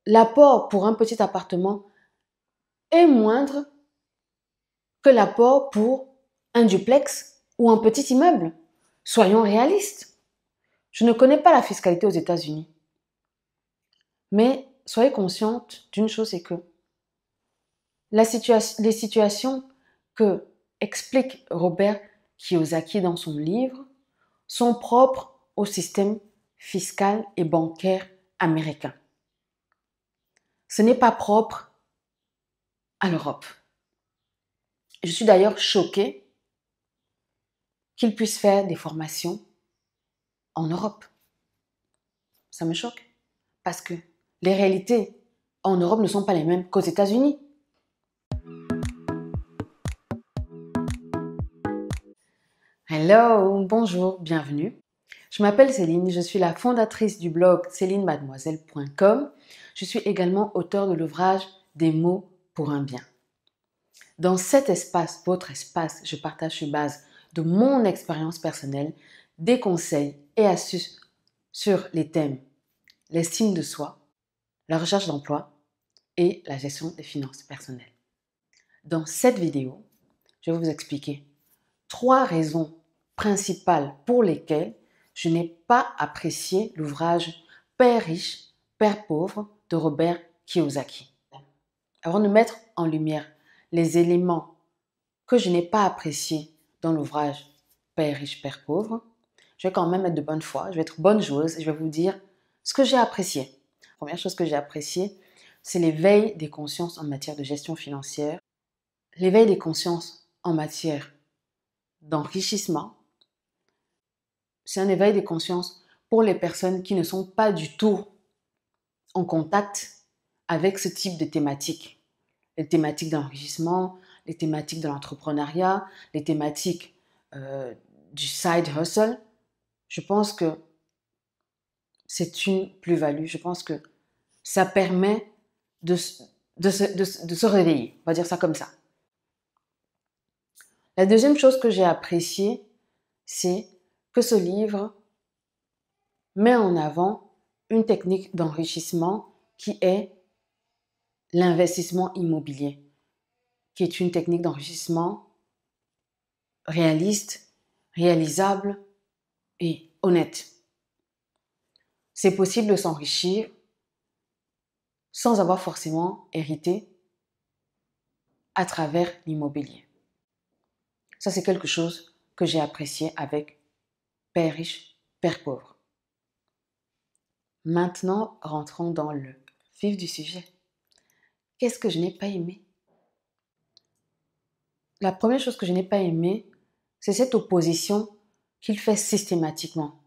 l'apport pour un petit appartement est moindre que l'apport pour un duplex ou un petit immeuble. Soyons réalistes. Je ne connais pas la fiscalité aux États-Unis. Mais soyez consciente d'une chose, c'est que les situations que explique Robert Kiyosaki dans son livre sont propres au système fiscal et bancaire américain. Ce n'est pas propre à l'Europe. Je suis d'ailleurs choquée qu'il puisse faire des formations en Europe. Ça me choque parce que les réalités en Europe ne sont pas les mêmes qu'aux États-Unis. Hello, bonjour, bienvenue. Je m'appelle Céline, je suis la fondatrice du blog célinemademoiselle.com. Je suis également auteure de l'ouvrage Des mots pour un bien. Dans cet espace, votre espace, je partage sur base de mon expérience personnelle des conseils et astuces sur les thèmes l'estime de soi, la recherche d'emploi et la gestion des finances personnelles. Dans cette vidéo, je vais vous expliquer 3 raisons principales pour lesquelles je n'ai pas apprécié l'ouvrage Père riche, Père pauvre de Robert Kiyosaki. Avant de mettre en lumière les éléments que je n'ai pas appréciés dans l'ouvrage Père riche, Père pauvre, je vais quand même être de bonne foi, je vais être bonne joueuse et je vais vous dire ce que j'ai apprécié. La première chose que j'ai appréciée, c'est l'éveil des consciences en matière de gestion financière, l'éveil des consciences en matière d'enrichissement. C'est un éveil des consciences pour les personnes qui ne sont pas du tout en contact avec ce type de thématiques. Les thématiques d'enrichissement, les thématiques de l'entrepreneuriat, les thématiques du side hustle. Je pense que c'est une plus-value. Je pense que ça permet de se réveiller. On va dire ça comme ça. La deuxième chose que j'ai appréciée, c'est que ce livre met en avant une technique d'enrichissement qui est l'investissement immobilier, qui est une technique d'enrichissement réaliste, réalisable et honnête. C'est possible de s'enrichir sans avoir forcément hérité à travers l'immobilier. Ça, c'est quelque chose que j'ai apprécié avec Père riche, Père pauvre. Maintenant, rentrons dans le vif du sujet. Qu'est-ce que je n'ai pas aimé? La première chose que je n'ai pas aimé, c'est cette opposition qu'il fait systématiquement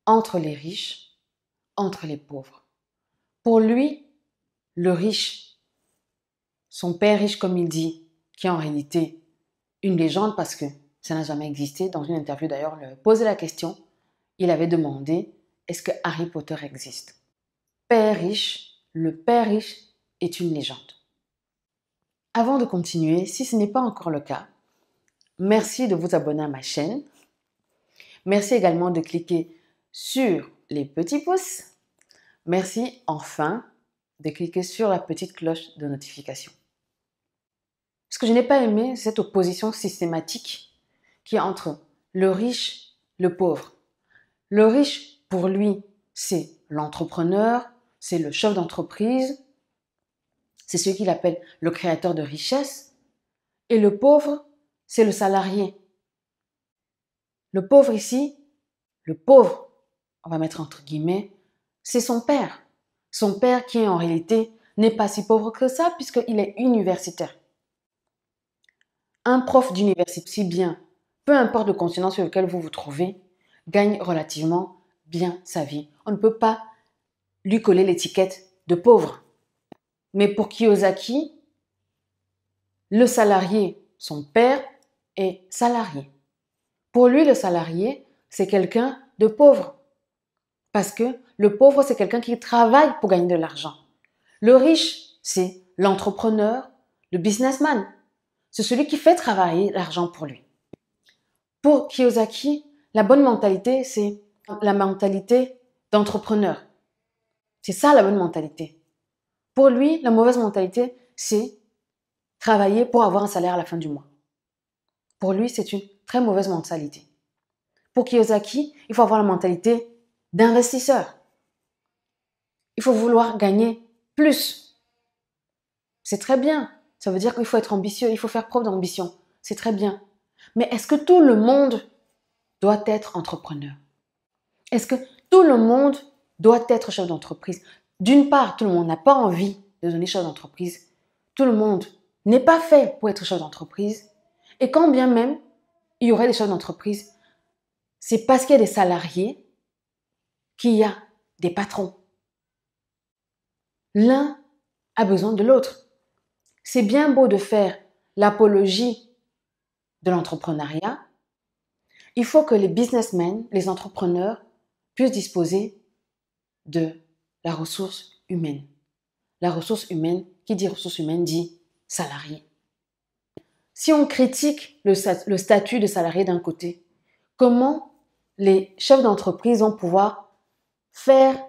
entre les riches, entre les pauvres. Pour lui, le riche, son père riche comme il dit, qui est en réalité une légende parce que ça n'a jamais existé. Dans une interview d'ailleurs, il posait la question, il avait demandé, est-ce que Harry Potter existe? Père riche, le père riche est une légende. Avant de continuer, si ce n'est pas encore le cas, merci de vous abonner à ma chaîne. Merci également de cliquer sur les petits pouces. Merci enfin de cliquer sur la petite cloche de notification. Ce que je n'ai pas aimé, c'est cette opposition systématique qui est entre le riche, le pauvre. Le riche, pour lui, c'est l'entrepreneur, c'est le chef d'entreprise, c'est ce qu'il appelle le créateur de richesse. Et le pauvre, c'est le salarié. Le pauvre ici, le pauvre, on va mettre entre guillemets, c'est son père. Son père qui en réalité n'est pas si pauvre que ça puisqu'il est universitaire. Un prof d'université, si bien, peu importe le continent sur lequel vous vous trouvez, gagne relativement bien sa vie. On ne peut pas lui coller l'étiquette de pauvre. Mais pour Kiyosaki, le salarié, son père, est salarié. Pour lui, le salarié, c'est quelqu'un de pauvre. Parce que le pauvre, c'est quelqu'un qui travaille pour gagner de l'argent. Le riche, c'est l'entrepreneur, le businessman. C'est celui qui fait travailler l'argent pour lui. Pour Kiyosaki, la bonne mentalité, c'est la mentalité d'entrepreneur. C'est ça la bonne mentalité. Pour lui, la mauvaise mentalité, c'est travailler pour avoir un salaire à la fin du mois. Pour lui, c'est une très mauvaise mentalité. Pour Kiyosaki, il faut avoir la mentalité d'investisseur. Il faut vouloir gagner plus. C'est très bien. Ça veut dire qu'il faut être ambitieux, il faut faire preuve d'ambition. C'est très bien. Mais est-ce que tout le monde doit être entrepreneur? Est-ce que tout le monde doit être chef d'entreprise? D'une part, tout le monde n'a pas envie de devenir chef d'entreprise. Tout le monde n'est pas fait pour être chef d'entreprise. Et quand bien même il y aurait des chefs d'entreprise, c'est parce qu'il y a des salariés qu'il y a des patrons. L'un a besoin de l'autre. C'est bien beau de faire l'apologie de l'entrepreneuriat. Il faut que les businessmen, les entrepreneurs, puissent disposer de la ressource humaine. La ressource humaine, qui dit ressource humaine, dit salarié. Si on critique le statut de salarié d'un côté, comment les chefs d'entreprise vont pouvoir faire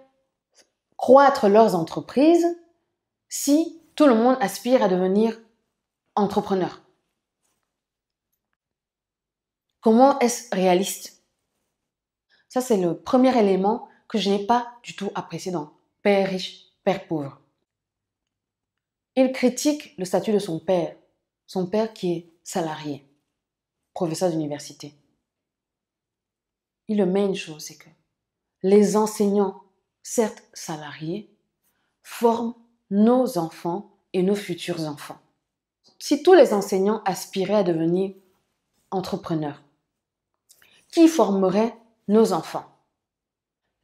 croître leurs entreprises si tout le monde aspire à devenir entrepreneur? Comment est-ce réaliste? Ça, c'est le premier élément que je n'ai pas du tout apprécié dans Père riche, Père pauvre. Il critique le statut de son père qui est salarié, professeur d'université. Il omet une chose, c'est que les enseignants, certes salariés, forment nos enfants et nos futurs enfants. Si tous les enseignants aspiraient à devenir entrepreneurs, qui formerait nos enfants?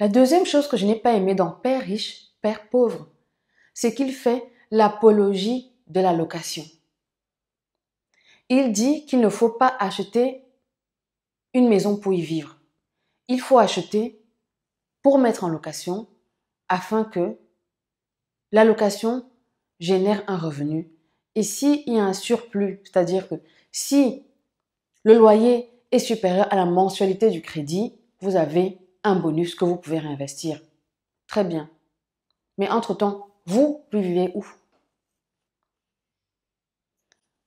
La deuxième chose que je n'ai pas aimée dans Père riche, Père pauvre, c'est qu'il fait l'apologie de la location. Il dit qu'il ne faut pas acheter une maison pour y vivre. Il faut acheter pour mettre en location afin que la location génère un revenu. Et s'il y a un surplus, c'est-à-dire que si le loyer est supérieur à la mensualité du crédit, vous avez un bonus que vous pouvez réinvestir. Très bien. Mais entre-temps, vous vivez où?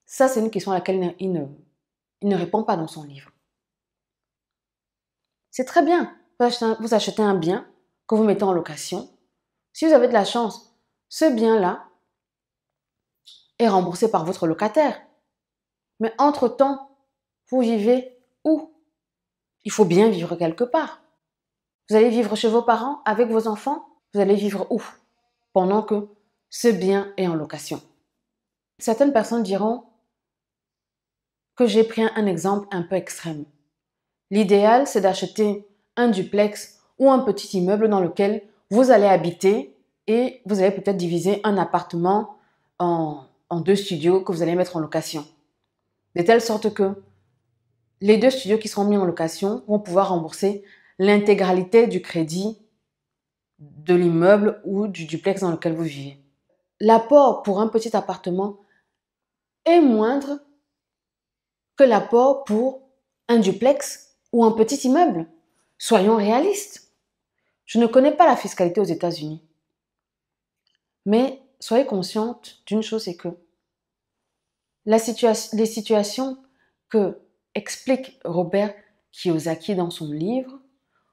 Ça, c'est une question à laquelle il ne répond pas dans son livre. C'est très bien. Vous achetez un bien que vous mettez en location. Si vous avez de la chance, ce bien-là est remboursé par votre locataire. Mais entre-temps, vous vivez où? Il faut bien vivre quelque part. Vous allez vivre chez vos parents avec vos enfants? Vous allez vivre où? Pendant que ce bien est en location. Certaines personnes diront que j'ai pris un exemple un peu extrême. L'idéal, c'est d'acheter un duplex ou un petit immeuble dans lequel vous allez habiter et vous allez peut-être diviser un appartement en 2 studios que vous allez mettre en location. De telle sorte que les 2 studios qui seront mis en location vont pouvoir rembourser l'intégralité du crédit de l'immeuble ou du duplex dans lequel vous vivez. L'apport pour un petit appartement est moindre que l'apport pour un duplex ou un petit immeuble. Soyons réalistes. Je ne connais pas la fiscalité aux États-Unis. Mais soyez consciente d'une chose, c'est que les situations que explique Robert Kiyosaki dans son livre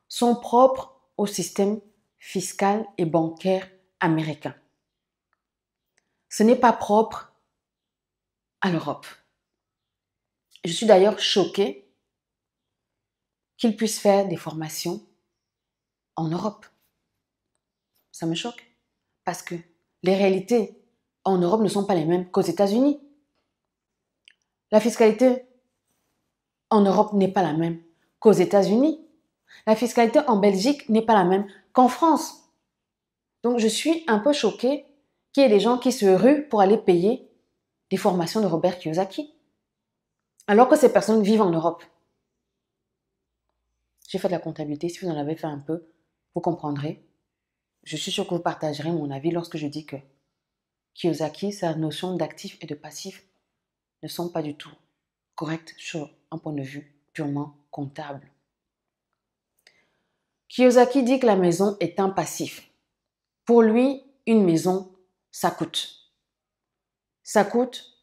sont propres au système fiscal et bancaire américain. Ce n'est pas propre à l'Europe. Je suis d'ailleurs choquée qu'il puisse faire des formations en Europe. Ça me choque parce que les réalités en Europe ne sont pas les mêmes qu'aux États-Unis. La fiscalité en Europe n'est pas la même qu'aux États-Unis. La fiscalité en Belgique n'est pas la même qu'en France. Donc je suis un peu choquée qu'il y ait des gens qui se ruent pour aller payer des formations de Robert Kiyosaki, alors que ces personnes vivent en Europe. J'ai fait de la comptabilité, si vous en avez fait un peu, vous comprendrez. Je suis sûre que vous partagerez mon avis lorsque je dis que Kiyosaki, sa notion d'actif et de passif ne sont pas du tout correctes sur un point de vue purement comptable. Kiyosaki dit que la maison est un passif. Pour lui, une maison, ça coûte. Ça coûte,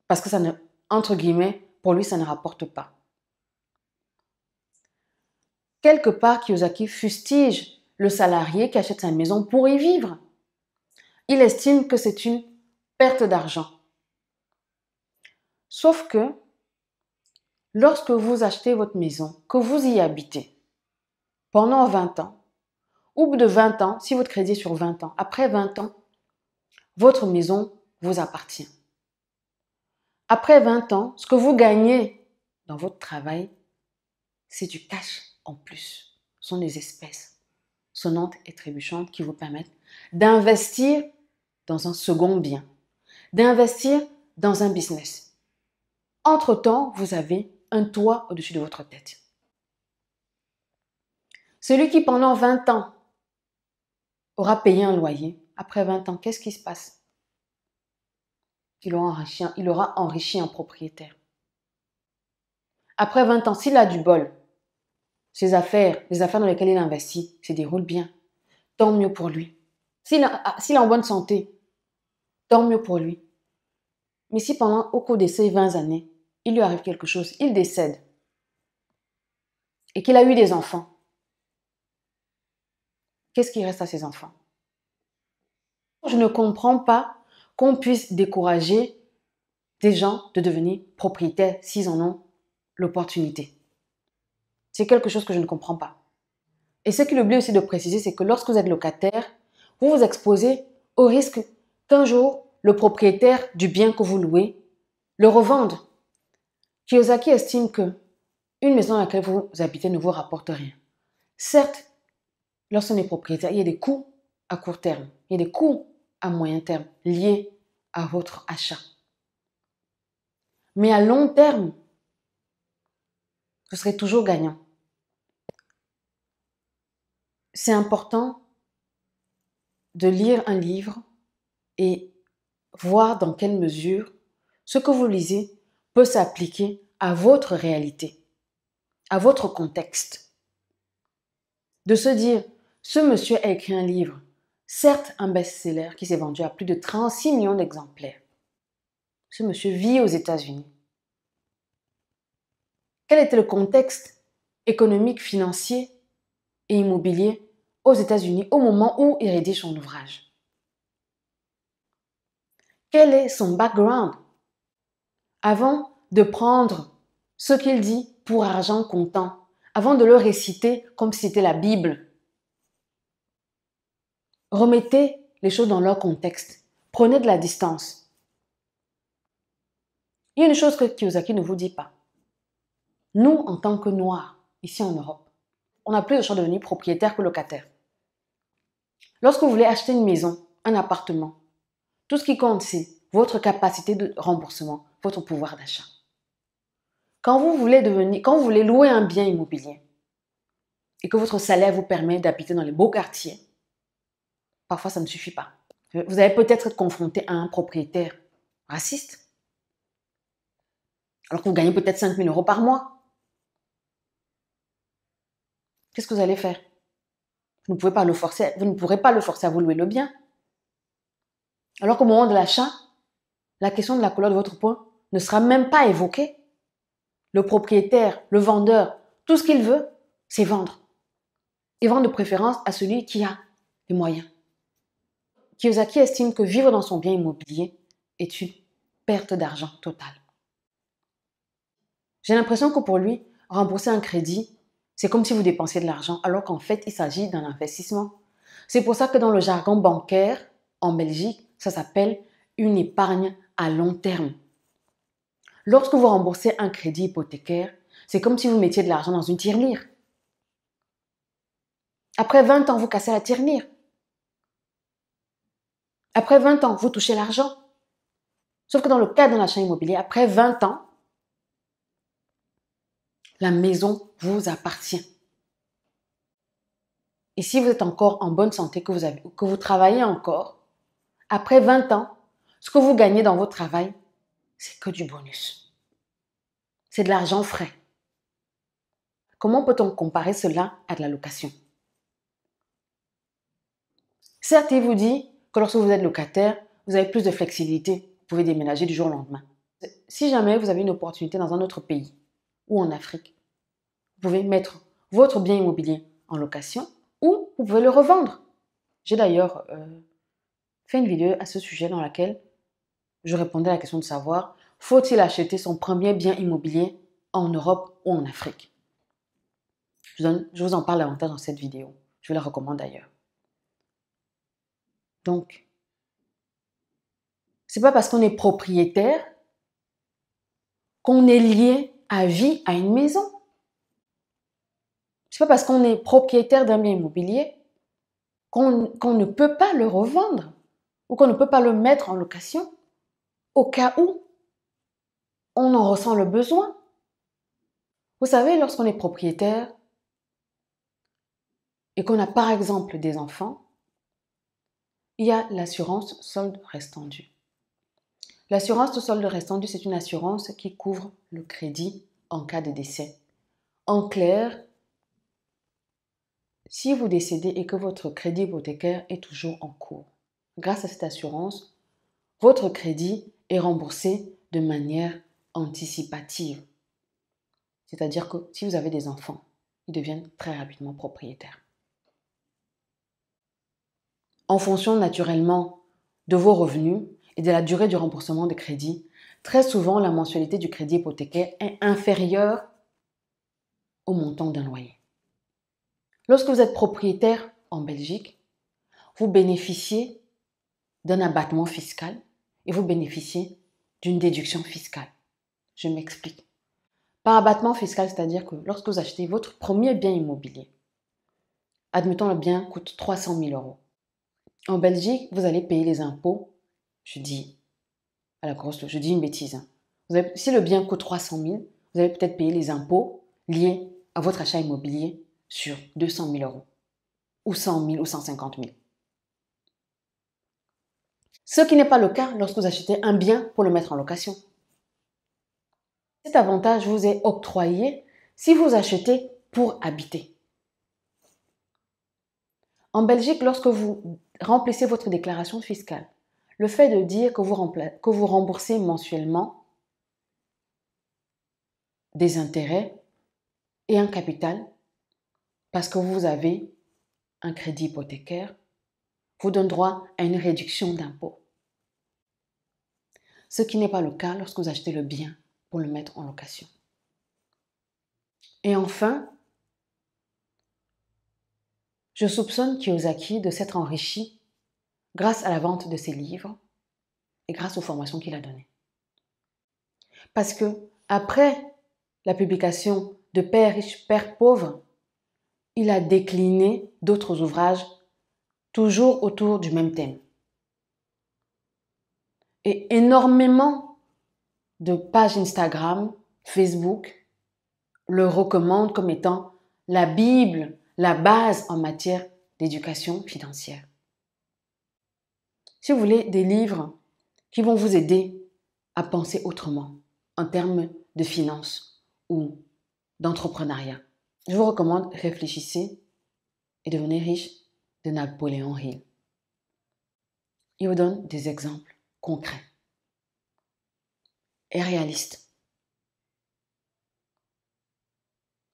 parce que ça ne, entre guillemets, pour lui, ça ne rapporte pas. Quelque part, Kiyosaki fustige le salarié qui achète sa maison pour y vivre. Il estime que c'est une perte d'argent. Sauf que, lorsque vous achetez votre maison, que vous y habitez pendant 20 ans, au bout de 20 ans, si votre crédit est sur 20 ans, après 20 ans, votre maison vous appartient. Après 20 ans, ce que vous gagnez dans votre travail, c'est du cash en plus. Ce sont des espèces sonnantes et trébuchantes qui vous permettent d'investir dans un second bien, d'investir dans un business. Entre-temps, vous avez un toit au-dessus de votre tête. Celui qui pendant 20 ans aura payé un loyer, après 20 ans, qu'est-ce qui se passe? Il aura enrichi un propriétaire. Après 20 ans, s'il a du bol, les affaires dans lesquelles il investit se déroulent bien, tant mieux pour lui. S'il est en bonne santé, tant mieux pour lui. Mais si au cours de ces 20 années, il lui arrive quelque chose, il décède, et qu'il a eu des enfants, qu'est-ce qui reste à ses enfants? Je ne comprends pas qu'on puisse décourager des gens de devenir propriétaires s'ils en ont l'opportunité. C'est quelque chose que je ne comprends pas. Et ce qu'il oublie aussi de préciser, c'est que lorsque vous êtes locataire, vous vous exposez au risque qu'un jour, le propriétaire du bien que vous louez le revende. Kiyosaki estime que une maison dans laquelle vous habitez ne vous rapporte rien. Certes, lorsqu'on est propriétaire, il y a des coûts à court terme, il y a des coûts à moyen terme liés à votre achat. Mais à long terme, vous serez toujours gagnant. C'est important de lire un livre et voir dans quelle mesure ce que vous lisez peut s'appliquer à votre réalité, à votre contexte. De se dire, ce monsieur a écrit un livre, certes un best-seller qui s'est vendu à plus de 36 millions d'exemplaires. Ce monsieur vit aux États-Unis. Quel était le contexte économique, financier et immobilier aux États-Unis au moment où il rédige son ouvrage? Quel est son background? Avant de prendre ce qu'il dit pour argent comptant, avant de le réciter comme si c'était la Bible, remettez les choses dans leur contexte. Prenez de la distance. Il y a une chose que Kiyosaki ne vous dit pas. Nous, en tant que Noirs, ici en Europe, on a plus de choix de devenir propriétaire que locataire. Lorsque vous voulez acheter une maison, un appartement, tout ce qui compte, c'est votre capacité de remboursement, votre pouvoir d'achat. Quand vous voulez louer un bien immobilier et que votre salaire vous permet d'habiter dans les beaux quartiers, parfois ça ne suffit pas. Vous allez peut-être être confronté à un propriétaire raciste, alors que vous gagnez peut-être 5 000 € par mois. Qu'est-ce que vous allez faire? Vous ne pourrez pas le forcer à vous louer le bien. Alors qu'au moment de l'achat, la question de la couleur de votre peau ne sera même pas évoquée. Le propriétaire, le vendeur, tout ce qu'il veut, c'est vendre. Et vendre de préférence à celui qui a les moyens. Kiyosaki estime que vivre dans son bien immobilier est une perte d'argent totale. J'ai l'impression que pour lui, rembourser un crédit, c'est comme si vous dépensiez de l'argent, alors qu'en fait, il s'agit d'un investissement. C'est pour ça que dans le jargon bancaire, en Belgique, ça s'appelle une épargne à long terme. Lorsque vous remboursez un crédit hypothécaire, c'est comme si vous mettiez de l'argent dans une tirelire. Après 20 ans, vous cassez la tirelire. Après 20 ans, vous touchez l'argent. Sauf que dans le cas d'un achat immobilier, après 20 ans, la maison vous appartient. Et si vous êtes encore en bonne santé, que vous travaillez encore, après 20 ans, ce que vous gagnez dans votre travail, c'est que du bonus. C'est de l'argent frais. Comment peut-on comparer cela à de la location? Certes, il vous dit que lorsque vous êtes locataire, vous avez plus de flexibilité. Vous pouvez déménager du jour au lendemain. Si jamais vous avez une opportunité dans un autre pays ou en Afrique, vous pouvez mettre votre bien immobilier en location ou vous pouvez le revendre. J'ai d'ailleurs fait une vidéo à ce sujet dans laquelle je répondais à la question de savoir, faut-il acheter son premier bien immobilier en Europe ou en Afrique? Je vous en parle davantage dans cette vidéo. Je vous la recommande d'ailleurs. Donc, c'est pas parce qu'on est propriétaire qu'on est lié à vie à une maison. C'est pas parce qu'on est propriétaire d'un bien immobilier qu'on ne peut pas le revendre ou qu'on ne peut pas le mettre en location au cas où on en ressent le besoin. Vous savez, lorsqu'on est propriétaire et qu'on a par exemple des enfants, il y a l'assurance solde restant dû. L'assurance de solde restant dû, c'est une assurance qui couvre le crédit en cas de décès. En clair, si vous décédez et que votre crédit hypothécaire est toujours en cours, grâce à cette assurance, votre crédit est remboursé de manière anticipative. C'est-à-dire que si vous avez des enfants, ils deviennent très rapidement propriétaires. En fonction naturellement de vos revenus et de la durée du remboursement de crédit, très souvent la mensualité du crédit hypothécaire est inférieure au montant d'un loyer. Lorsque vous êtes propriétaire en Belgique, vous bénéficiez d'un abattement fiscal et vous bénéficiez d'une déduction fiscale. Je m'explique. Par abattement fiscal, c'est-à-dire que lorsque vous achetez votre premier bien immobilier, admettons le bien coûte 300 000 euros. En Belgique, vous allez payer les impôts, je dis une bêtise. Si le bien coûte 300 000, vous allez peut-être payer les impôts liés à votre achat immobilier sur 200 000 euros, ou 100 000 ou 150 000. Ce qui n'est pas le cas lorsque vous achetez un bien pour le mettre en location. Cet avantage vous est octroyé si vous achetez pour habiter. En Belgique, lorsque vous remplissez votre déclaration fiscale, le fait de dire que vous remboursez mensuellement des intérêts et un capital parce que vous avez un crédit hypothécaire vous donne droit à une réduction d'impôt. Ce qui n'est pas le cas lorsque vous achetez le bien pour le mettre en location. Et enfin, je soupçonne Kiyosaki de s'être enrichi grâce à la vente de ses livres et grâce aux formations qu'il a données. Parce que après la publication de Père riche, Père pauvre, il a décliné d'autres ouvrages toujours autour du même thème. Et énormément de pages Instagram, Facebook le recommandent comme étant la Bible, la base en matière d'éducation financière. Si vous voulez des livres qui vont vous aider à penser autrement en termes de finances ou d'entrepreneuriat, je vous recommande Réfléchissez et devenez riche de Napoléon Hill. Il vous donne des exemples concrets et réalistes.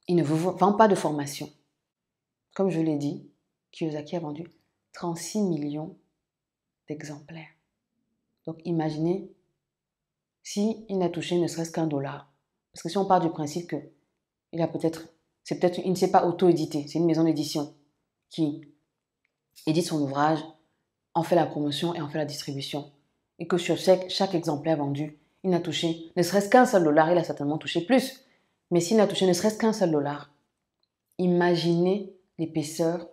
Il ne vous vend pas de formation. Comme je l'ai dit, Kiyosaki a vendu 36 millions d'exemplaires. Donc imaginez s'il n'a touché ne serait-ce qu'un dollar. Parce que si on part du principe que il ne s'est pas auto-édité, c'est une maison d'édition qui édite son ouvrage, en fait la promotion et en fait la distribution. Et que sur chaque exemplaire vendu, il n'a touché ne serait-ce qu'un seul dollar, il a certainement touché plus. Mais s'il n'a touché ne serait-ce qu'un seul dollar, imaginez l'épaisseur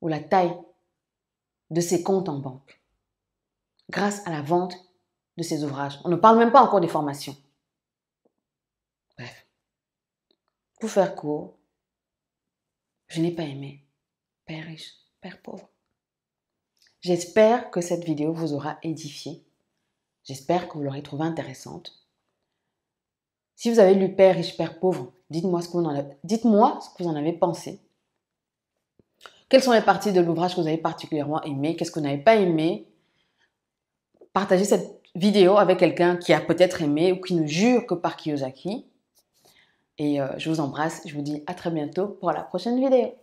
ou la taille de ses comptes en banque grâce à la vente de ses ouvrages. On ne parle même pas encore des formations. Bref, pour faire court, je n'ai pas aimé Père riche, Père pauvre. J'espère que cette vidéo vous aura édifié. J'espère que vous l'aurez trouvée intéressante. Si vous avez lu Père riche, Père pauvre, dites-moi ce que vous en avez pensé. Quelles sont les parties de l'ouvrage que vous avez particulièrement aimées? Qu'est-ce que vous n'avez pas aimé? Partagez cette vidéo avec quelqu'un qui a peut-être aimé ou qui ne jure que par Kiyosaki. Et je vous embrasse. Je vous dis à très bientôt pour la prochaine vidéo.